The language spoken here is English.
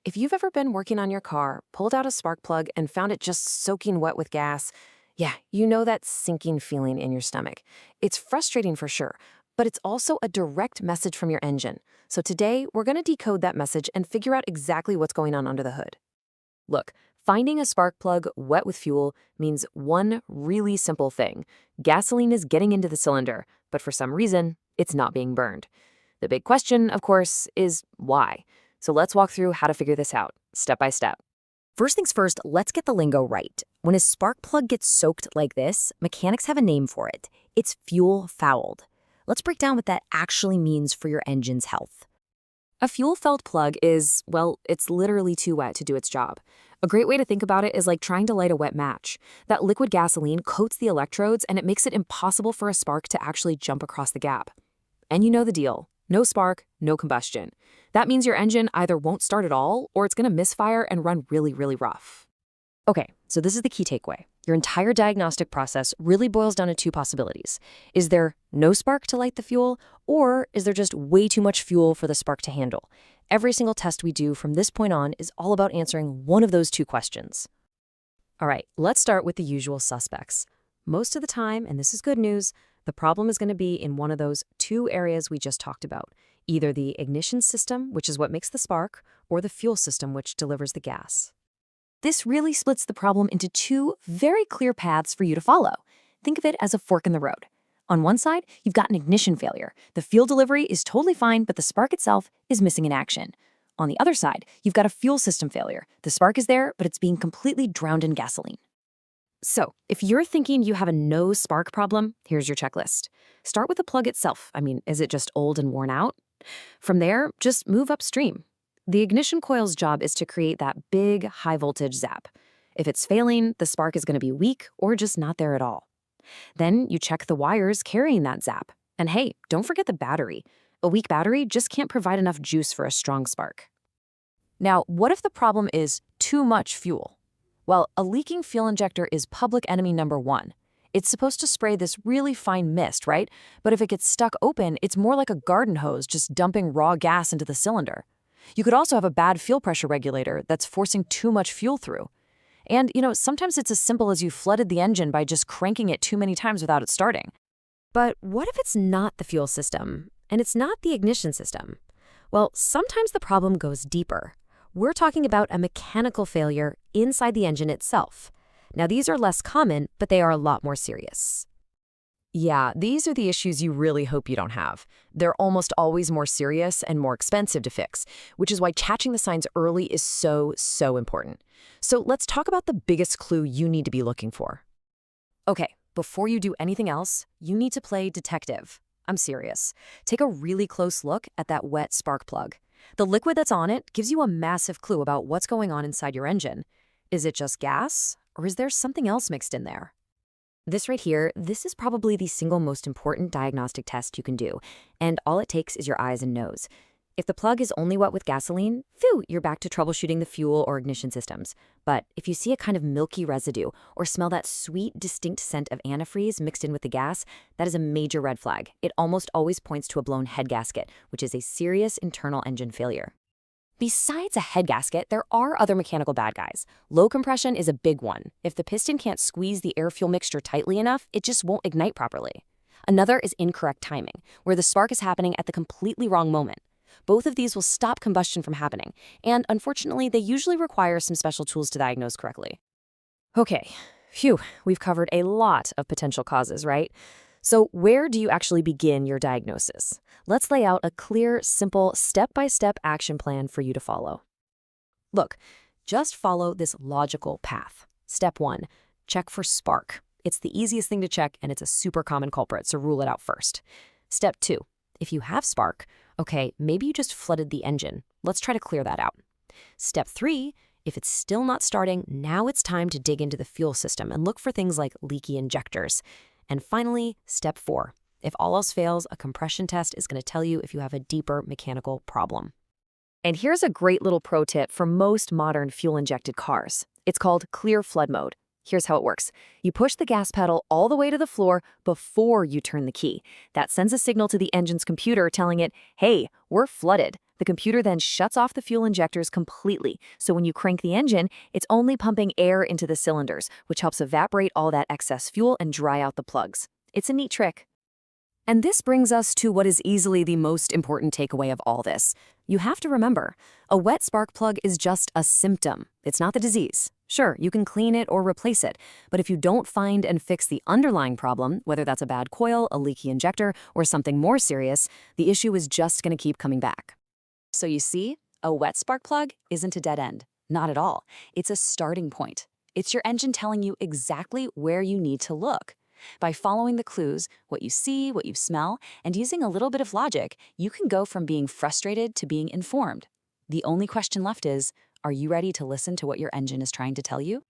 If you've ever been working on your car, pulled out a spark plug, and found it just soaking wet with gas, yeah, you know that sinking feeling in your stomach. It's frustrating for sure, but it's also a direct message from your engine. So today, we're going to decode that message and figure out exactly what's going on under the hood. Look, finding a spark plug wet with fuel means one really simple thing. Gasoline is getting into the cylinder, but for some reason, it's not being burned. The big question, of course, is why? So let's walk through how to figure this out, step by step. First things first, let's get the lingo right. When a spark plug gets soaked like this, mechanics have a name for it. It's fuel fouled. Let's break down what that actually means for your engine's health. A fuel-filled plug is, well, it's literally too wet to do its job. A great way to think about it is like trying to light a wet match. That liquid gasoline coats the electrodes and it makes it impossible for a spark to actually jump across the gap. And you know the deal. No spark, no combustion. That means your engine either won't start at all or it's going to misfire and run really, really rough. Okay, so this is the key takeaway. Your entire diagnostic process really boils down to two possibilities. Is there no spark to light the fuel, or is there just way too much fuel for the spark to handle? Every single test we do from this point on is all about answering one of those two questions. All right, let's start with the usual suspects. Most of the time, and this is good news, the problem is going to be in one of those two areas we just talked about, either the ignition system, which is what makes the spark, or the fuel system, which delivers the gas. This really splits the problem into two very clear paths for you to follow. Think of it as a fork in the road. On one side, you've got an ignition failure. The fuel delivery is totally fine, but the spark itself is missing in action. On the other side, you've got a fuel system failure. The spark is there, but it's being completely drowned in gasoline. So, if you're thinking you have a no spark problem, here's your checklist. Start with the plug itself. Is it just old and worn out? From there, just move upstream. The ignition coil's job is to create that big, high-voltage zap. If it's failing, the spark is going to be weak or just not there at all. Then you check the wires carrying that zap. And hey, don't forget the battery. A weak battery just can't provide enough juice for a strong spark. Now, what if the problem is too much fuel? Well, a leaking fuel injector is public enemy number one. It's supposed to spray this really fine mist, right? But if it gets stuck open, it's more like a garden hose just dumping raw gas into the cylinder. You could also have a bad fuel pressure regulator that's forcing too much fuel through. And, sometimes it's as simple as you flooded the engine by just cranking it too many times without it starting. But what if it's not the fuel system, and it's not the ignition system? Well, sometimes the problem goes deeper. We're talking about a mechanical failure inside the engine itself. Now, these are less common, but they are a lot more serious. Yeah, these are the issues you really hope you don't have. They're almost always more serious and more expensive to fix, which is why catching the signs early is so important. So let's talk about the biggest clue you need to be looking for. Okay, before you do anything else, you need to play detective. I'm serious. Take a really close look at that wet spark plug. The liquid that's on it gives you a massive clue about what's going on inside your engine. Is it just gas, or is there something else mixed in there? This right here, this is probably the single most important diagnostic test you can do, and all it takes is your eyes and nose. If the plug is only wet with gasoline, phew, you're back to troubleshooting the fuel or ignition systems. But if you see a kind of milky residue or smell that sweet, distinct scent of antifreeze mixed in with the gas, that is a major red flag. It almost always points to a blown head gasket, which is a serious internal engine failure. Besides a head gasket, there are other mechanical bad guys. Low compression is a big one. If the piston can't squeeze the air-fuel mixture tightly enough, it just won't ignite properly. Another is incorrect timing, where the spark is happening at the completely wrong moment. Both of these will stop combustion from happening, and unfortunately, they usually require some special tools to diagnose correctly. Okay, phew, we've covered a lot of potential causes, right? So where do you actually begin your diagnosis? Let's lay out a clear, simple, step-by-step action plan for you to follow. Look, just follow this logical path. Step 1, check for spark. It's the easiest thing to check, and it's a super common culprit, so rule it out first. Step 2, if you have spark, okay, maybe you just flooded the engine. Let's try to clear that out. Step 3, if it's still not starting, now it's time to dig into the fuel system and look for things like leaky injectors. And finally, step 4. If all else fails, a compression test is going to tell you if you have a deeper mechanical problem. And here's a great little pro tip for most modern fuel-injected cars. It's called clear flood mode. Here's how it works. You push the gas pedal all the way to the floor before you turn the key. That sends a signal to the engine's computer telling it, hey, we're flooded. The computer then shuts off the fuel injectors completely, so when you crank the engine, it's only pumping air into the cylinders, which helps evaporate all that excess fuel and dry out the plugs. It's a neat trick. And this brings us to what is easily the most important takeaway of all this. You have to remember, a wet spark plug is just a symptom. It's not the disease. Sure, you can clean it or replace it, but if you don't find and fix the underlying problem, whether that's a bad coil, a leaky injector, or something more serious, the issue is just going to keep coming back. So you see, a wet spark plug isn't a dead end. Not at all. It's a starting point. It's your engine telling you exactly where you need to look. By following the clues, what you see, what you smell, and using a little bit of logic, you can go from being frustrated to being informed. The only question left is, are you ready to listen to what your engine is trying to tell you?